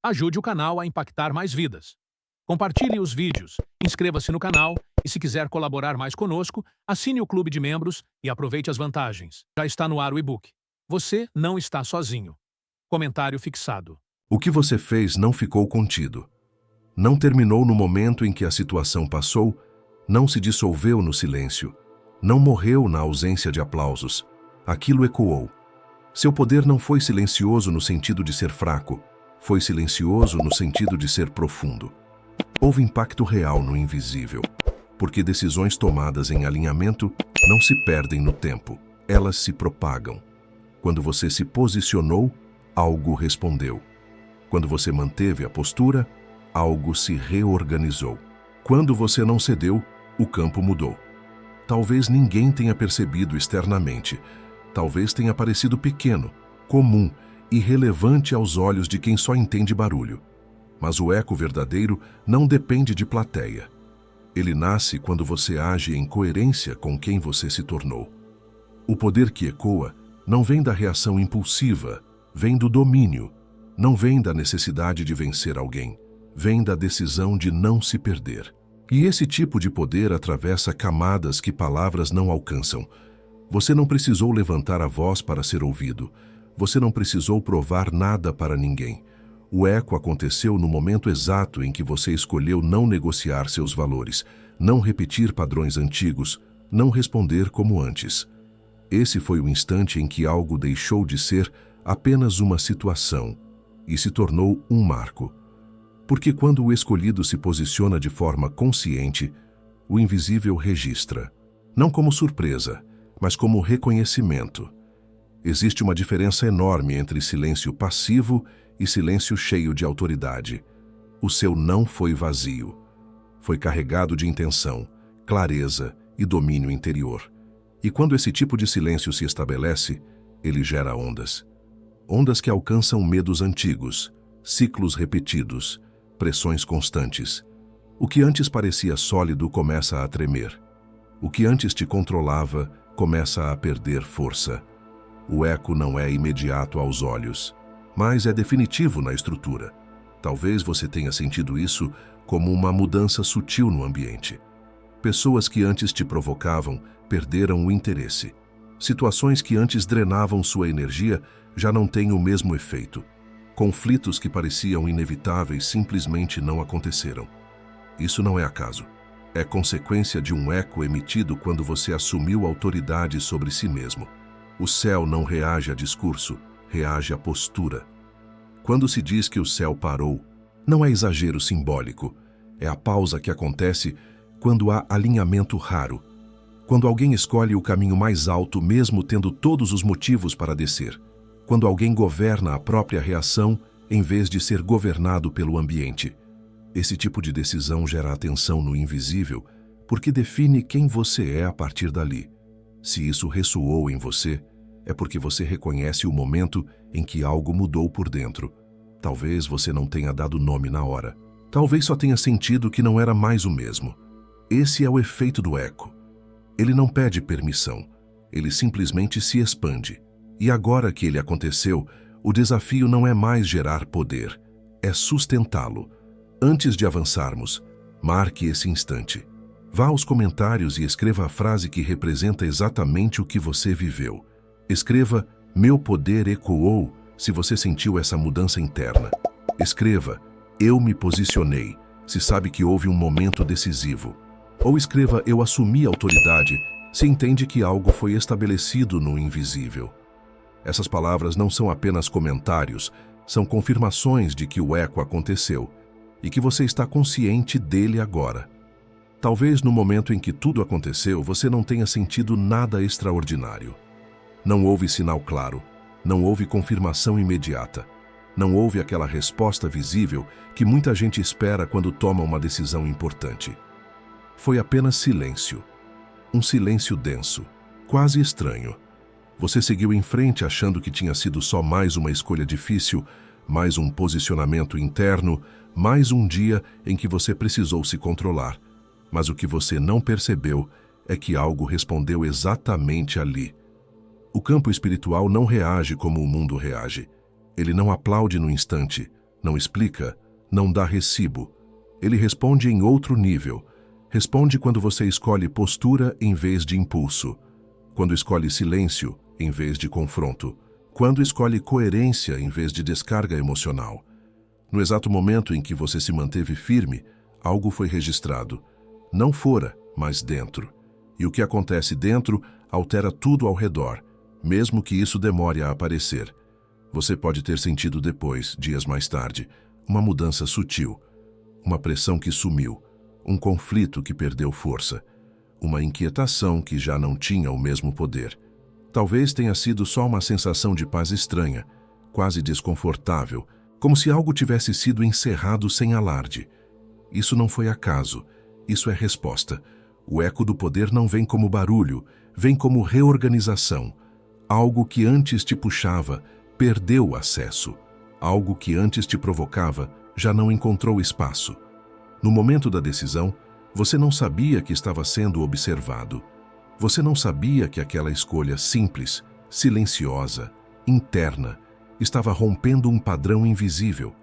Ajude o canal a impactar mais vidas. Compartilhe os vídeos, inscreva-se no canal e, se quiser colaborar mais conosco, assine o clube de membros e aproveite as vantagens. Já está no ar o e-book. Você não está sozinho. Comentário fixado. O que você fez não ficou contido. Não terminou no momento em que a situação passou, não se dissolveu no silêncio, não morreu na ausência de aplausos. Aquilo ecoou. Seu poder não foi silencioso no sentido de ser fraco, foi silencioso no sentido de ser profundo. Houve impacto real no invisível, porque decisões tomadas em alinhamento não se perdem no tempo, elas se propagam. Quando você se posicionou, algo respondeu. Quando você manteve a postura, algo se reorganizou. Quando você não cedeu, o campo mudou. Talvez ninguém tenha percebido externamente, talvez tenha parecido pequeno, comum, irrelevante aos olhos de quem só entende barulho. Mas o eco verdadeiro não depende de plateia. Ele nasce quando você age em coerência com quem você se tornou. O poder que ecoa não vem da reação impulsiva, vem do domínio. Não vem da necessidade de vencer alguém, vem da decisão de não se perder. E esse tipo de poder atravessa camadas que palavras não alcançam. Você não precisou levantar a voz para ser ouvido. Você não precisou provar nada para ninguém. O eco aconteceu no momento exato em que você escolheu não negociar seus valores, não repetir padrões antigos, não responder como antes. Esse foi o instante em que algo deixou de ser apenas uma situação e se tornou um marco. Porque quando o escolhido se posiciona de forma consciente, o invisível registra, não como surpresa, mas como reconhecimento. Existe uma diferença enorme entre silêncio passivo e silêncio cheio de autoridade. O seu não foi vazio. Foi carregado de intenção, clareza e domínio interior. E quando esse tipo de silêncio se estabelece, ele gera ondas. Ondas que alcançam medos antigos, ciclos repetidos, pressões constantes. O que antes parecia sólido começa a tremer. O que antes te controlava começa a perder força. O eco não é imediato aos olhos, mas é definitivo na estrutura. Talvez você tenha sentido isso como uma mudança sutil no ambiente. Pessoas que antes te provocavam perderam o interesse. Situações que antes drenavam sua energia já não têm o mesmo efeito. Conflitos que pareciam inevitáveis simplesmente não aconteceram. Isso não é acaso. É consequência de um eco emitido quando você assumiu autoridade sobre si mesmo. O céu não reage a discurso, reage à postura. Quando se diz que o céu parou, não é exagero simbólico. É a pausa que acontece quando há alinhamento raro. Quando alguém escolhe o caminho mais alto mesmo tendo todos os motivos para descer. Quando alguém governa a própria reação em vez de ser governado pelo ambiente. Esse tipo de decisão gera atenção no invisível porque define quem você é a partir dali. Se isso ressoou em você, é porque você reconhece o momento em que algo mudou por dentro. Talvez você não tenha dado nome na hora. Talvez só tenha sentido que não era mais o mesmo. Esse é o efeito do eco. Ele não pede permissão, ele simplesmente se expande. E agora que ele aconteceu, o desafio não é mais gerar poder, é sustentá-lo. Antes de avançarmos, marque esse instante. Vá aos comentários e escreva a frase que representa exatamente o que você viveu. Escreva, meu poder ecoou, se você sentiu essa mudança interna. Escreva, eu me posicionei, se sabe que houve um momento decisivo. Ou escreva, eu assumi autoridade, se entende que algo foi estabelecido no invisível. Essas palavras não são apenas comentários, são confirmações de que o eco aconteceu e que você está consciente dele agora. Talvez no momento em que tudo aconteceu, você não tenha sentido nada extraordinário. Não houve sinal claro, não houve confirmação imediata, não houve aquela resposta visível que muita gente espera quando toma uma decisão importante. Foi apenas silêncio. Um silêncio denso, quase estranho. Você seguiu em frente achando que tinha sido só mais uma escolha difícil, mais um posicionamento interno, mais um dia em que você precisou se controlar. Mas o que você não percebeu é que algo respondeu exatamente ali. O campo espiritual não reage como o mundo reage. Ele não aplaude no instante, não explica, não dá recibo. Ele responde em outro nível. Responde quando você escolhe postura em vez de impulso, quando escolhe silêncio em vez de confronto, quando escolhe coerência em vez de descarga emocional. No exato momento em que você se manteve firme, algo foi registrado. Não fora, mas dentro. E o que acontece dentro altera tudo ao redor, mesmo que isso demore a aparecer. Você pode ter sentido depois, dias mais tarde, uma mudança sutil, uma pressão que sumiu, um conflito que perdeu força, uma inquietação que já não tinha o mesmo poder. Talvez tenha sido só uma sensação de paz estranha, quase desconfortável, como se algo tivesse sido encerrado sem alarde. Isso não foi acaso, isso é resposta. O eco do poder não vem como barulho, vem como reorganização. Algo que antes te puxava, perdeu acesso. Algo que antes te provocava, já não encontrou espaço. No momento da decisão, você não sabia que estava sendo observado. Você não sabia que aquela escolha simples, silenciosa, interna, estava rompendo um padrão invisível.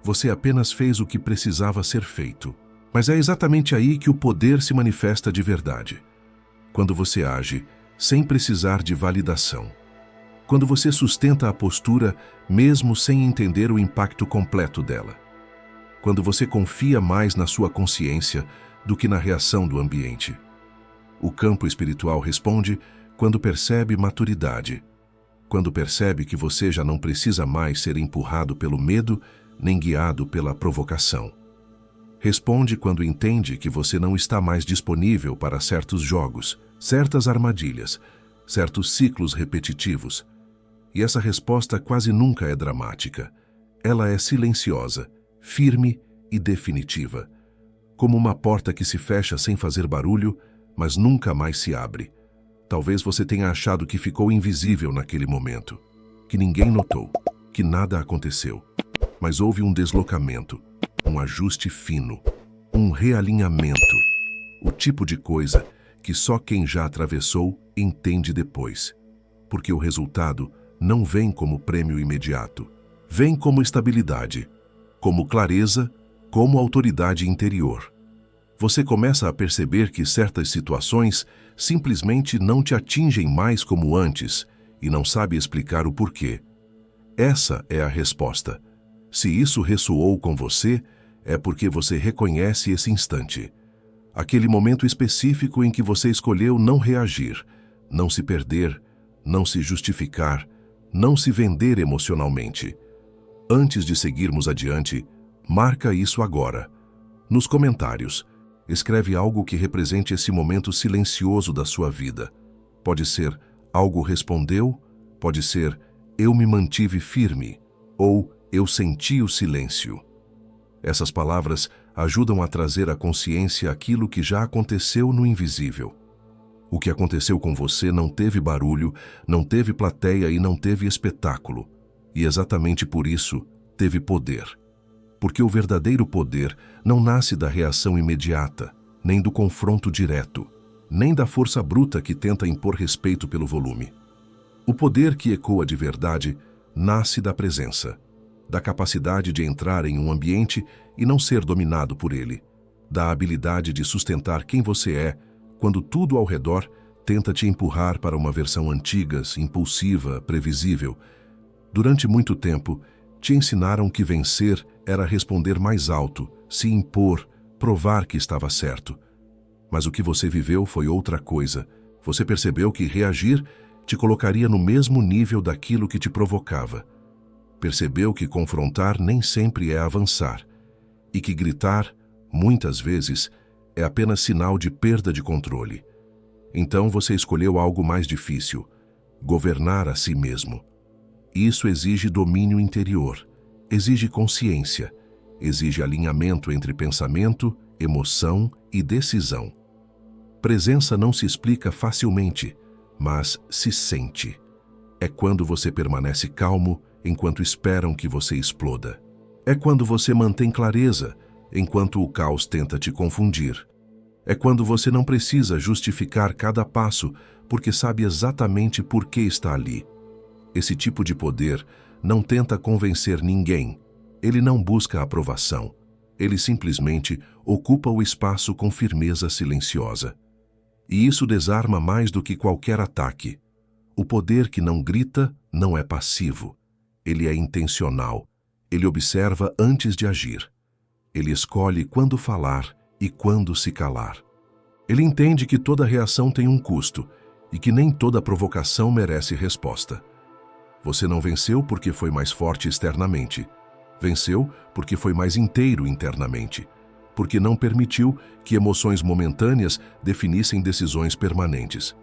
Você apenas fez o que precisava ser feito. Mas é exatamente aí que o poder se manifesta de verdade. Quando você age sem precisar de validação. Quando você sustenta a postura mesmo sem entender o impacto completo dela. Quando você confia mais na sua consciência do que na reação do ambiente. O campo espiritual responde quando percebe maturidade, quando percebe que você já não precisa mais ser empurrado pelo medo nem guiado pela provocação. Responde quando entende que você não está mais disponível para certos jogos, certas armadilhas, certos ciclos repetitivos. E essa resposta quase nunca é dramática. Ela é silenciosa, firme e definitiva, como uma porta que se fecha sem fazer barulho, mas nunca mais se abre. Talvez você tenha achado que ficou invisível naquele momento, que ninguém notou, que nada aconteceu. Mas houve um deslocamento, um ajuste fino, um realinhamento. O tipo de coisa que só quem já atravessou entende depois. Porque o resultado não vem como prêmio imediato, vem como estabilidade, como clareza, como autoridade interior. Você começa a perceber que certas situações simplesmente não te atingem mais como antes e não sabe explicar o porquê. Essa é a resposta. Se isso ressoou com você, é porque você reconhece esse instante. Aquele momento específico em que você escolheu não reagir, não se perder, não se justificar, não se vender emocionalmente. Antes de seguirmos adiante, marca isso agora. Nos comentários, escreve algo que represente esse momento silencioso da sua vida. Pode ser algo respondeu, pode ser eu me mantive firme ou eu senti o silêncio. Essas palavras ajudam a trazer à consciência aquilo que já aconteceu no invisível. O que aconteceu com você não teve barulho, não teve plateia e não teve espetáculo. E exatamente por isso, teve poder. Porque o verdadeiro poder não nasce da reação imediata, nem do confronto direto, nem da força bruta que tenta impor respeito pelo volume. O poder que ecoa de verdade nasce da presença, da capacidade de entrar em um ambiente e não ser dominado por ele, da habilidade de sustentar quem você é quando tudo ao redor tenta te empurrar para uma versão antiga, impulsiva, previsível. Durante muito tempo, te ensinaram que vencer era responder mais alto, se impor, provar que estava certo. Mas o que você viveu foi outra coisa. Você percebeu que reagir te colocaria no mesmo nível daquilo que te provocava. Percebeu que confrontar nem sempre é avançar, e que gritar, muitas vezes, é apenas sinal de perda de controle. Então você escolheu algo mais difícil, governar a si mesmo. Isso exige domínio interior, exige consciência, exige alinhamento entre pensamento, emoção e decisão. Presença não se explica facilmente, mas se sente. É quando você permanece calmo enquanto esperam que você exploda. É quando você mantém clareza enquanto o caos tenta te confundir. É quando você não precisa justificar cada passo porque sabe exatamente por que está ali. Esse tipo de poder não tenta convencer ninguém, Ele não busca aprovação. Ele simplesmente ocupa o espaço com firmeza silenciosa. E isso desarma mais do que qualquer ataque. O poder que não grita não é passivo. Ele é intencional. Ele observa antes de agir. Ele escolhe quando falar e quando se calar. Ele entende que toda reação tem um custo e que nem toda provocação merece resposta. Você não venceu porque foi mais forte externamente. Venceu porque foi mais inteiro internamente, porque não permitiu que emoções momentâneas definissem decisões permanentes.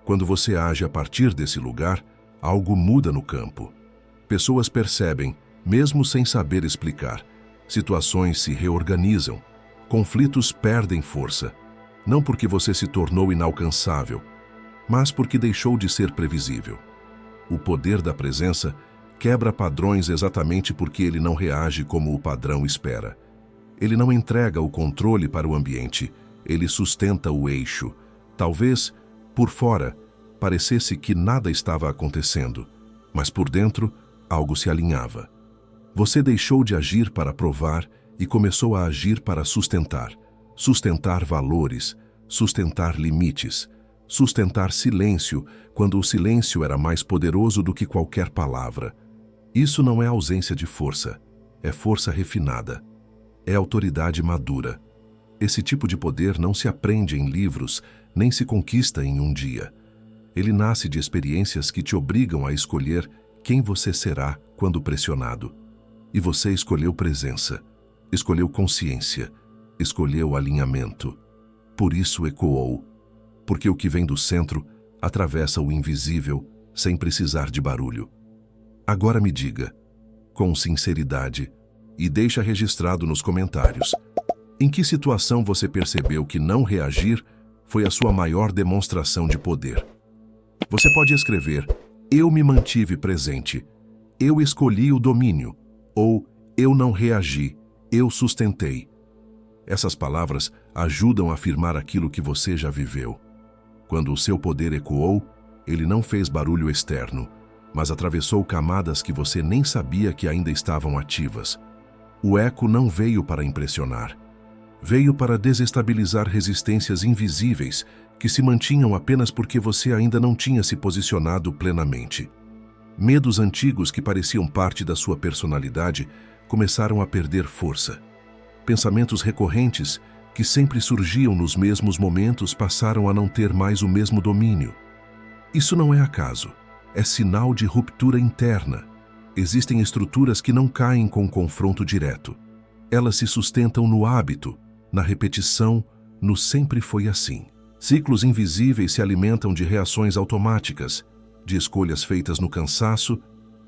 Quando você age a partir desse lugar, algo muda no campo. Pessoas percebem, mesmo sem saber explicar. Situações se reorganizam. Conflitos perdem força. Não porque você se tornou inalcançável, mas porque deixou de ser previsível. O poder da presença quebra padrões exatamente porque ele não reage como o padrão espera. Ele não entrega o controle para o ambiente, ele sustenta o eixo. Talvez, por fora, parecesse que nada estava acontecendo, mas por dentro, algo se alinhava. Você deixou de agir para provar e começou a agir para sustentar. Sustentar valores, sustentar limites, sustentar silêncio, quando o silêncio era mais poderoso do que qualquer palavra. Isso não é ausência de força, é força refinada. É autoridade madura. Esse tipo de poder não se aprende em livros, nem se conquista em um dia. Ele nasce de experiências que te obrigam a escolher quem você será quando pressionado. E você escolheu presença, escolheu consciência, escolheu alinhamento. Por isso ecoou, porque o que vem do centro atravessa o invisível sem precisar de barulho. Agora me diga, com sinceridade, e deixa registrado nos comentários, em que situação você percebeu que não reagir foi a sua maior demonstração de poder? Você pode escrever, eu me mantive presente, eu escolhi o domínio, ou eu não reagi, eu sustentei. Essas palavras ajudam a afirmar aquilo que você já viveu. Quando o seu poder ecoou, ele não fez barulho externo, mas atravessou camadas que você nem sabia que ainda estavam ativas. O eco não veio para impressionar. Veio para desestabilizar resistências invisíveis que se mantinham apenas porque você ainda não tinha se posicionado plenamente. Medos antigos que pareciam parte da sua personalidade começaram a perder força. Pensamentos recorrentes que sempre surgiam nos mesmos momentos passaram a não ter mais o mesmo domínio. Isso não é acaso, é sinal de ruptura interna. Existem estruturas que não caem com confronto direto. Elas se sustentam no hábito, na repetição, no sempre foi assim. Ciclos invisíveis se alimentam de reações automáticas, de escolhas feitas no cansaço,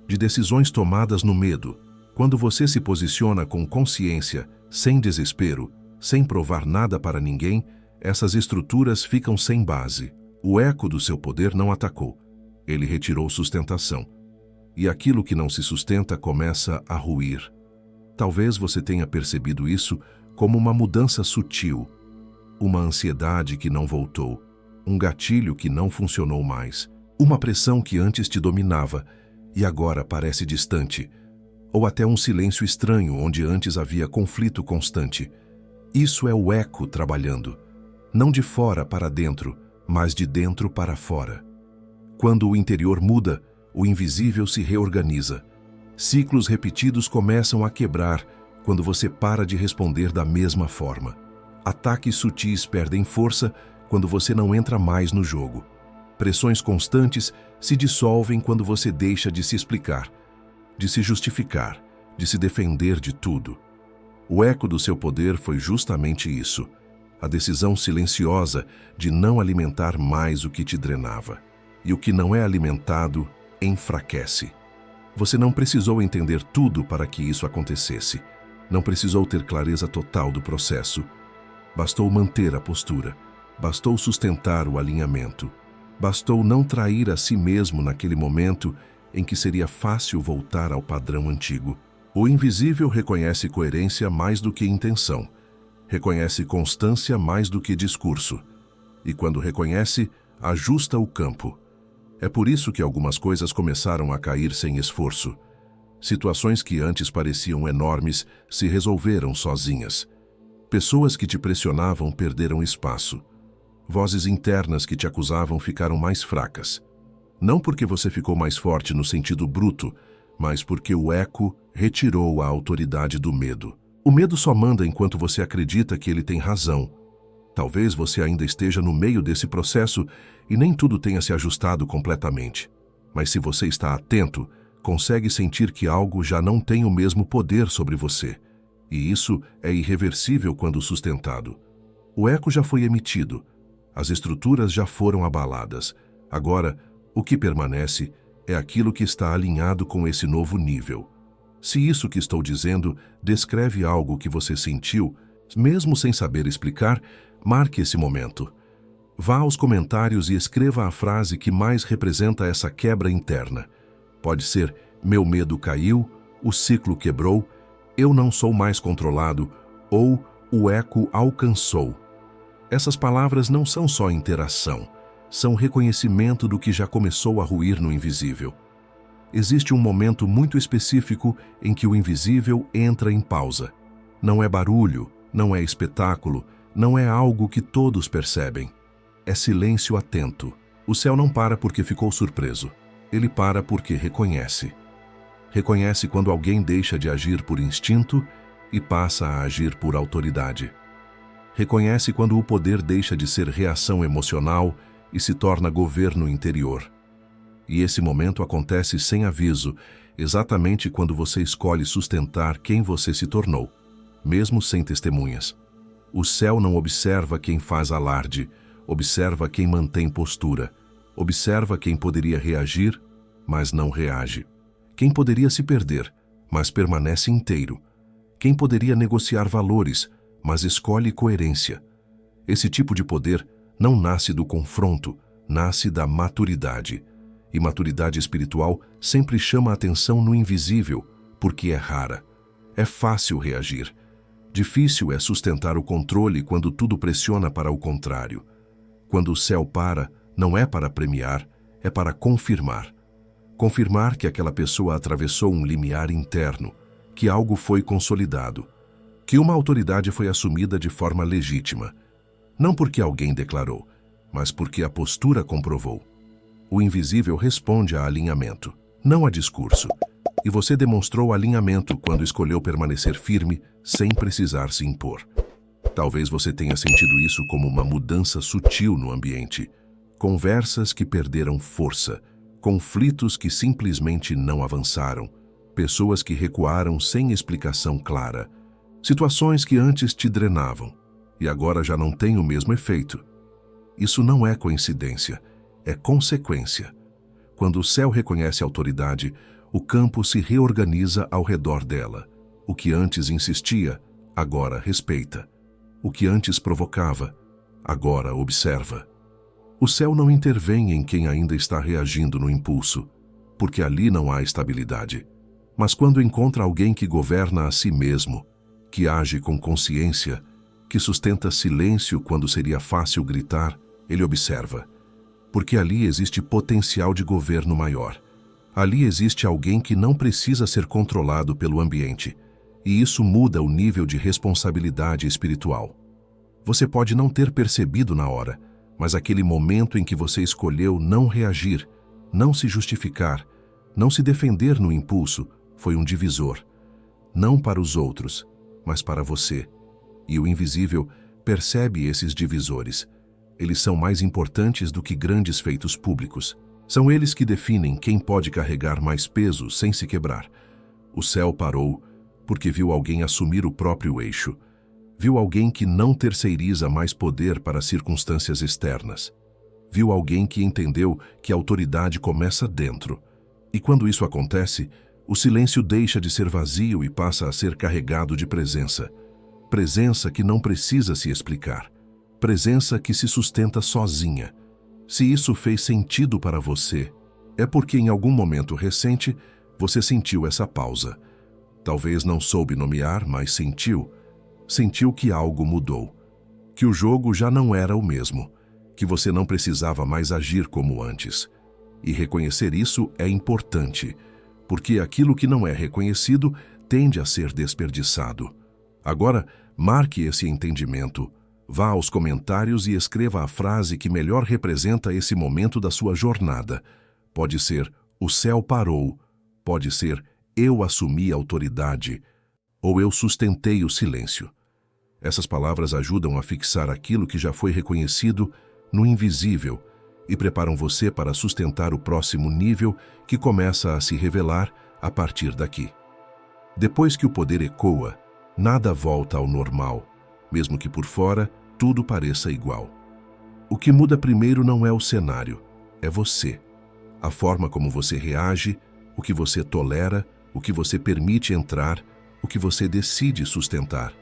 de decisões tomadas no medo. Quando você se posiciona com consciência, sem desespero, sem provar nada para ninguém, essas estruturas ficam sem base. O eco do seu poder não atacou. Ele retirou sustentação. E aquilo que não se sustenta começa a ruir. Talvez você tenha percebido isso como uma mudança sutil, uma ansiedade que não voltou, um gatilho que não funcionou mais, uma pressão que antes te dominava e agora parece distante, ou até um silêncio estranho onde antes havia conflito constante. Isso é o eco trabalhando, não de fora para dentro, mas de dentro para fora. Quando o interior muda, o invisível se reorganiza. Ciclos repetidos começam a quebrar quando você para de responder da mesma forma. Ataques sutis perdem força quando você não entra mais no jogo. Pressões constantes se dissolvem quando você deixa de se explicar, de se justificar, de se defender de tudo. O eco do seu poder foi justamente isso, a decisão silenciosa de não alimentar mais o que te drenava. E o que não é alimentado enfraquece. Você não precisou entender tudo para que isso acontecesse. Não precisou ter clareza total do processo. Bastou manter a postura. Bastou sustentar o alinhamento. Bastou não trair a si mesmo naquele momento em que seria fácil voltar ao padrão antigo. O invisível reconhece coerência mais do que intenção. Reconhece constância mais do que discurso. E quando reconhece, ajusta o campo. É por isso que algumas coisas começaram a cair sem esforço. Situações que antes pareciam enormes se resolveram sozinhas. Pessoas que te pressionavam perderam espaço. Vozes internas que te acusavam ficaram mais fracas. Não porque você ficou mais forte no sentido bruto, mas porque o eco retirou a autoridade do medo. O medo só manda enquanto você acredita que ele tem razão. Talvez você ainda esteja no meio desse processo e nem tudo tenha se ajustado completamente. Mas se você está atento, consegue sentir que algo já não tem o mesmo poder sobre você. E isso é irreversível quando sustentado. O eco já foi emitido. As estruturas já foram abaladas. Agora, o que permanece é aquilo que está alinhado com esse novo nível. Se isso que estou dizendo descreve algo que você sentiu, mesmo sem saber explicar, marque esse momento. Vá aos comentários e escreva a frase que mais representa essa quebra interna. Pode ser: meu medo caiu, o ciclo quebrou, eu não sou mais controlado, ou o eco alcançou. Essas palavras não são só interação, são reconhecimento do que já começou a ruir no invisível. Existe um momento muito específico em que o invisível entra em pausa. Não é barulho, não é espetáculo, não é algo que todos percebem. É silêncio atento. O céu não para porque ficou surpreso. Ele para porque reconhece. Reconhece quando alguém deixa de agir por instinto e passa a agir por autoridade. Reconhece quando o poder deixa de ser reação emocional e se torna governo interior. E esse momento acontece sem aviso, exatamente quando você escolhe sustentar quem você se tornou, mesmo sem testemunhas. O céu não observa quem faz alarde, observa quem mantém postura, observa quem poderia reagir, mas não reage. Quem poderia se perder, mas permanece inteiro. Quem poderia negociar valores, mas escolhe coerência. Esse tipo de poder não nasce do confronto, nasce da maturidade. E maturidade espiritual sempre chama a atenção no invisível, porque é rara. É fácil reagir. Difícil é sustentar o controle quando tudo pressiona para o contrário. Quando o céu para, não é para premiar, é para confirmar. Confirmar que aquela pessoa atravessou um limiar interno, que algo foi consolidado, que uma autoridade foi assumida de forma legítima. Não porque alguém declarou, mas porque a postura comprovou. O invisível responde a alinhamento, não a discurso. E você demonstrou alinhamento quando escolheu permanecer firme sem precisar se impor. Talvez você tenha sentido isso como uma mudança sutil no ambiente. Conversas que perderam força, conflitos que simplesmente não avançaram, pessoas que recuaram sem explicação clara, situações que antes te drenavam e agora já não têm o mesmo efeito. Isso não é coincidência, é consequência. Quando o céu reconhece a autoridade, o campo se reorganiza ao redor dela. O que antes insistia, agora respeita. O que antes provocava, agora observa. O céu não intervém em quem ainda está reagindo no impulso, porque ali não há estabilidade. Mas quando encontra alguém que governa a si mesmo, que age com consciência, que sustenta silêncio quando seria fácil gritar, ele observa. Porque ali existe potencial de governo maior. Ali existe alguém que não precisa ser controlado pelo ambiente, e isso muda o nível de responsabilidade espiritual. Você pode não ter percebido na hora, mas aquele momento em que você escolheu não reagir, não se justificar, não se defender no impulso, foi um divisor. Não para os outros, mas para você. E o invisível percebe esses divisores. Eles são mais importantes do que grandes feitos públicos. São eles que definem quem pode carregar mais peso sem se quebrar. O céu parou porque viu alguém assumir o próprio eixo. Viu alguém que não terceiriza mais poder para circunstâncias externas. Viu alguém que entendeu que a autoridade começa dentro. E quando isso acontece, o silêncio deixa de ser vazio e passa a ser carregado de presença. Presença que não precisa se explicar. Presença que se sustenta sozinha. Se isso fez sentido para você, é porque em algum momento recente você sentiu essa pausa. Talvez não soube nomear, mas sentiu. Sentiu que algo mudou. Que o jogo já não era o mesmo. Que você não precisava mais agir como antes. E reconhecer isso é importante, porque aquilo que não é reconhecido tende a ser desperdiçado. Agora, marque esse entendimento. Vá aos comentários e escreva a frase que melhor representa esse momento da sua jornada. Pode ser, o céu parou. Pode ser, eu assumi a autoridade. Ou eu sustentei o silêncio. Essas palavras ajudam a fixar aquilo que já foi reconhecido no invisível e preparam você para sustentar o próximo nível que começa a se revelar a partir daqui. Depois que o poder ecoa, nada volta ao normal, mesmo que por fora tudo pareça igual. O que muda primeiro não é o cenário, é você. A forma como você reage, o que você tolera, o que você permite entrar, o que você decide sustentar.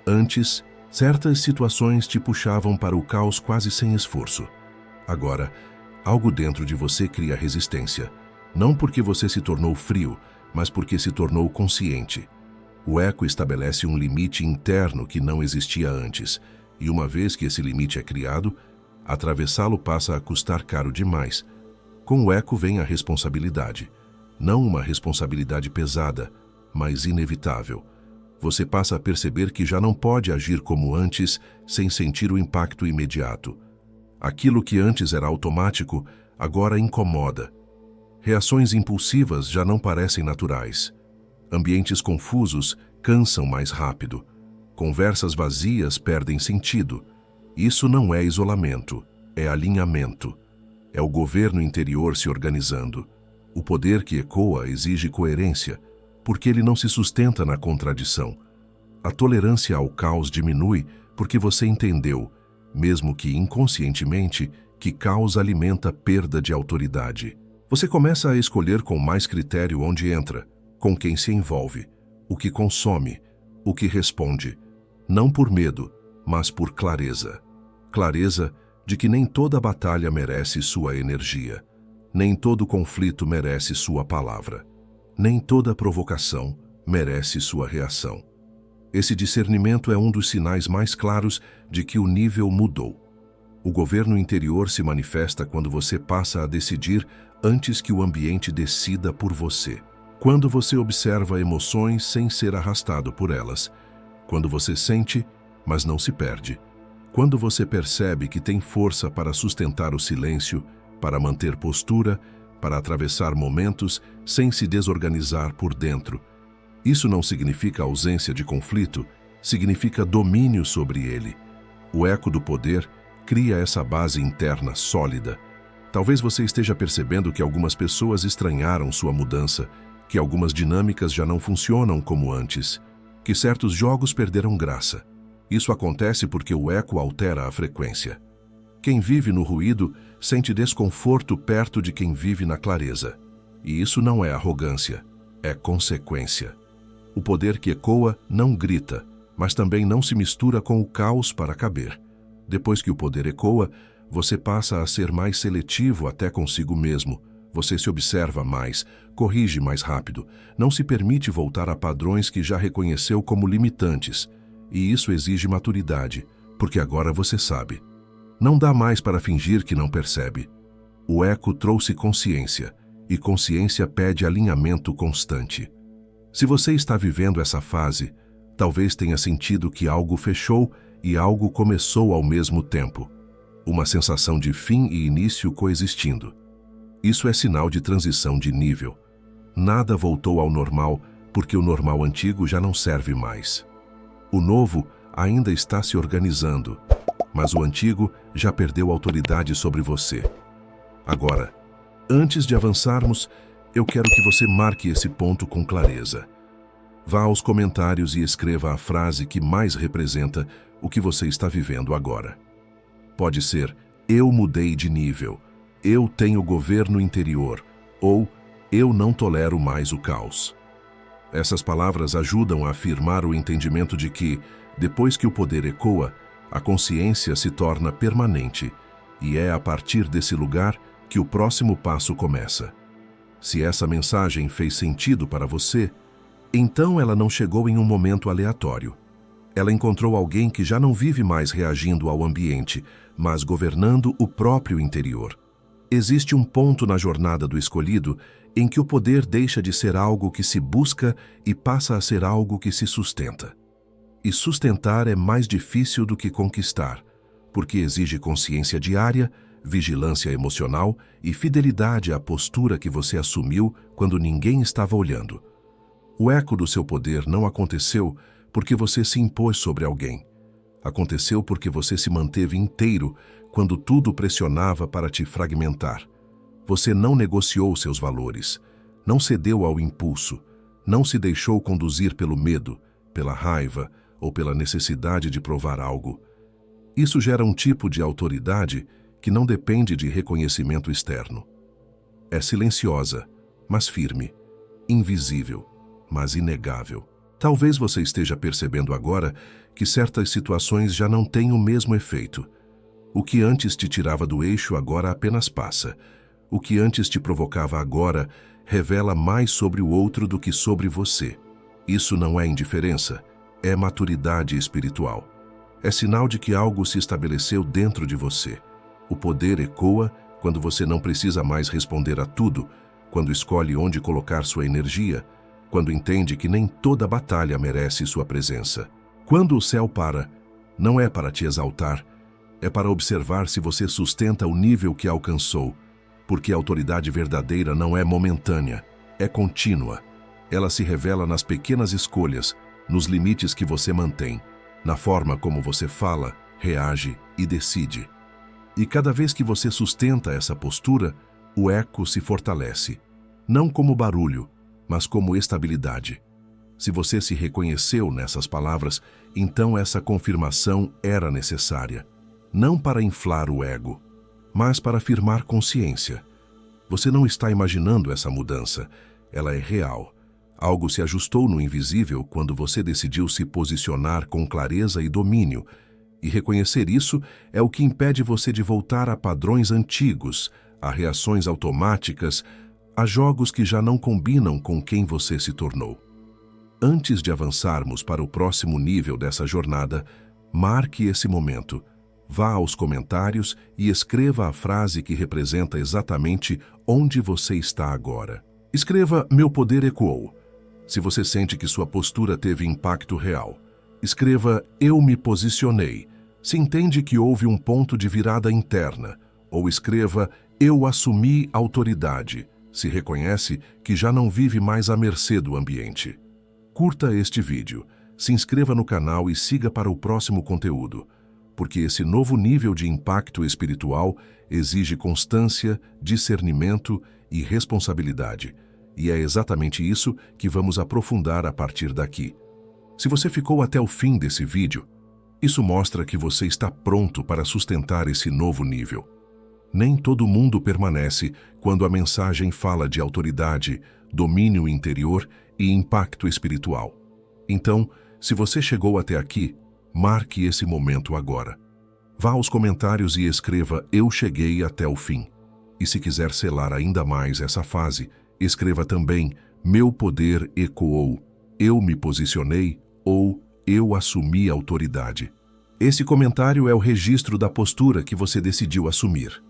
Antes, certas situações te puxavam para o caos quase sem esforço. Agora, algo dentro de você cria resistência, não porque você se tornou frio, mas porque se tornou consciente. O eco estabelece um limite interno que não existia antes, e uma vez que esse limite é criado, atravessá-lo passa a custar caro demais. Com o eco vem a responsabilidade. Não uma responsabilidade pesada, mas inevitável. Você passa a perceber que já não pode agir como antes sem sentir o impacto imediato. Aquilo que antes era automático, agora incomoda. Reações impulsivas já não parecem naturais. Ambientes confusos cansam mais rápido. Conversas vazias perdem sentido. Isso não é isolamento, é alinhamento. É o governo interior se organizando. O poder que ecoa exige coerência, porque ele não se sustenta na contradição. A tolerância ao caos diminui porque você entendeu, mesmo que inconscientemente, que caos alimenta perda de autoridade. Você começa a escolher com mais critério onde entra, com quem se envolve, o que consome, o que responde. Não por medo, mas por clareza. Clareza de que nem toda batalha merece sua energia. Nem todo conflito merece sua palavra. Nem toda provocação merece sua reação. Esse discernimento é um dos sinais mais claros de que o nível mudou. O governo interior se manifesta quando você passa a decidir antes que o ambiente decida por você. Quando você observa emoções sem ser arrastado por elas. Quando você sente, mas não se perde. Quando você percebe que tem força para sustentar o silêncio, para manter postura, para atravessar momentos sem se desorganizar por dentro. Isso não significa ausência de conflito, significa domínio sobre ele. O eco do poder cria essa base interna sólida. Talvez você esteja percebendo que algumas pessoas estranharam sua mudança, que algumas dinâmicas já não funcionam como antes, que certos jogos perderam graça. Isso acontece porque o eco altera a frequência. Quem vive no ruído sente desconforto perto de quem vive na clareza. E isso não é arrogância, é consequência. O poder que ecoa não grita, mas também não se mistura com o caos para caber. Depois que o poder ecoa, você passa a ser mais seletivo até consigo mesmo. Você se observa mais, corrige mais rápido, não se permite voltar a padrões que já reconheceu como limitantes. E isso exige maturidade, porque agora você sabe. Não dá mais para fingir que não percebe. O eco trouxe consciência, e consciência pede alinhamento constante. Se você está vivendo essa fase, talvez tenha sentido que algo fechou e algo começou ao mesmo tempo. Uma sensação de fim e início coexistindo. Isso é sinal de transição de nível. Nada voltou ao normal porque o normal antigo já não serve mais. O novo ainda está se organizando, mas o antigo já perdeu autoridade sobre você. Agora, antes de avançarmos, eu quero que você marque esse ponto com clareza. Vá aos comentários e escreva a frase que mais representa o que você está vivendo agora. Pode ser, eu mudei de nível, eu tenho governo interior, ou eu não tolero mais o caos. Essas palavras ajudam a afirmar o entendimento de que, depois que o poder ecoa, a consciência se torna permanente, e é a partir desse lugar que o próximo passo começa. Se essa mensagem fez sentido para você, então ela não chegou em um momento aleatório. Ela encontrou alguém que já não vive mais reagindo ao ambiente, mas governando o próprio interior. Existe um ponto na jornada do escolhido em que o poder deixa de ser algo que se busca e passa a ser algo que se sustenta. E sustentar é mais difícil do que conquistar, porque exige consciência diária, vigilância emocional e fidelidade à postura que você assumiu quando ninguém estava olhando. O eco do seu poder não aconteceu porque você se impôs sobre alguém. Aconteceu porque você se manteve inteiro quando tudo pressionava para te fragmentar. Você não negociou seus valores, não cedeu ao impulso, não se deixou conduzir pelo medo, pela raiva ou pela necessidade de provar algo. Isso gera um tipo de autoridade que não depende de reconhecimento externo. É silenciosa, mas firme, invisível, mas inegável. Talvez você esteja percebendo agora que certas situações já não têm o mesmo efeito. O que antes te tirava do eixo agora apenas passa. O que antes te provocava agora revela mais sobre o outro do que sobre você. Isso não é indiferença, é maturidade espiritual. É sinal de que algo se estabeleceu dentro de você. O poder ecoa quando você não precisa mais responder a tudo, quando escolhe onde colocar sua energia, quando entende que nem toda batalha merece sua presença. Quando o céu para, não é para te exaltar, é para observar se você sustenta o nível que alcançou, porque a autoridade verdadeira não é momentânea, é contínua. Ela se revela nas pequenas escolhas, nos limites que você mantém, na forma como você fala, reage e decide. E cada vez que você sustenta essa postura, o eco se fortalece, não como barulho, mas como estabilidade. Se você se reconheceu nessas palavras, então essa confirmação era necessária, não para inflar o ego, mas para afirmar consciência. Você não está imaginando essa mudança, ela é real. Algo se ajustou no invisível quando você decidiu se posicionar com clareza e domínio, e reconhecer isso é o que impede você de voltar a padrões antigos, a reações automáticas, a jogos que já não combinam com quem você se tornou. Antes de avançarmos para o próximo nível dessa jornada, marque esse momento. Vá aos comentários e escreva a frase que representa exatamente onde você está agora. Escreva "Meu poder ecoou", se você sente que sua postura teve impacto real. Escreva "Eu me posicionei", se entende que houve um ponto de virada interna. Ou escreva "Eu assumi autoridade", se reconhece que já não vive mais à mercê do ambiente. Curta este vídeo, se inscreva no canal e siga para o próximo conteúdo, porque esse novo nível de impacto espiritual exige constância, discernimento e responsabilidade. E é exatamente isso que vamos aprofundar a partir daqui. Se você ficou até o fim desse vídeo, isso mostra que você está pronto para sustentar esse novo nível. Nem todo mundo permanece quando a mensagem fala de autoridade, domínio interior e impacto espiritual. Então, se você chegou até aqui, marque esse momento agora. Vá aos comentários e escreva "Eu cheguei até o fim". E se quiser selar ainda mais essa fase, escreva também "Meu poder ecoou", "Eu me posicionei" ou "Eu assumi autoridade". Esse comentário é o registro da postura que você decidiu assumir.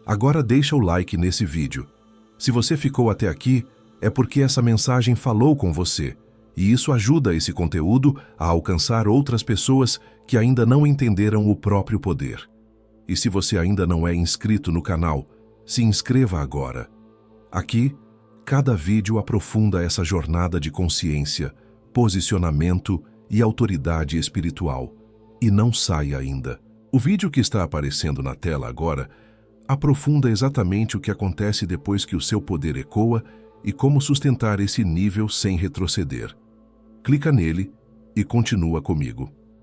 Agora deixa o like nesse vídeo. Se você ficou até aqui, é porque essa mensagem falou com você, e isso ajuda esse conteúdo a alcançar outras pessoas que ainda não entenderam o próprio poder. E se você ainda não é inscrito no canal, se inscreva agora. Aqui, cada vídeo aprofunda essa jornada de consciência, posicionamento e autoridade espiritual. E não saia ainda. O vídeo que está aparecendo na tela agora aprofunda exatamente o que acontece depois que o seu poder ecoa e como sustentar esse nível sem retroceder. Clica nele e continua comigo.